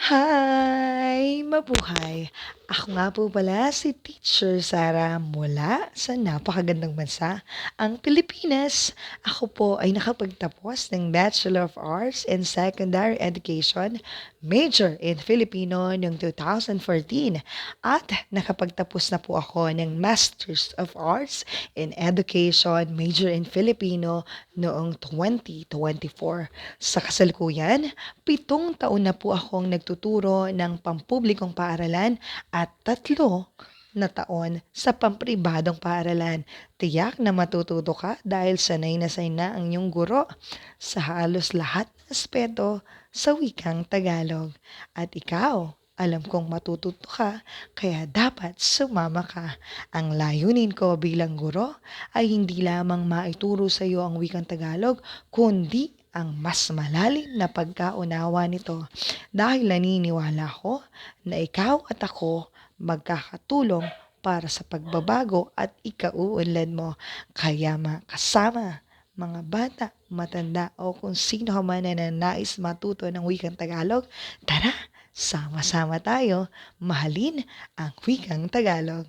Hi! Mabuhay! Ako nga po pala si Teacher Sara mula sa napakagandang bansa, ang Pilipinas. Ako po ay nakapagtapos ng Bachelor of Arts in Secondary Education, major in Filipino noong 2014 at nakapagtapos na po ako ng Masters of Arts in Education, major in Filipino noong 2024. Sa kasalukuyan, 7 taon na po akong nagtuturo ng pampublikong paaralan at 3 na taon sa pampribadong paaralan. Tiyak na matututo ka dahil sanay na sanay na ang iyong guro sa halos lahat ng aspeto sa wikang Tagalog. At ikaw, alam kong matututo ka, kaya dapat sumama ka. Ang layunin ko bilang guro ay hindi lamang maituro sa iyo ang wikang Tagalog, kundi ang mas malalim na pagkaunawa nito dahil naniniwala ako na ikaw at ako magkakatulong para sa pagbabago at ikauunlad mo. Kaya makasama, mga bata, matanda o kung sino ka man na nais matuto ng wikang Tagalog, tara, sama-sama tayo, mahalin ang wikang Tagalog.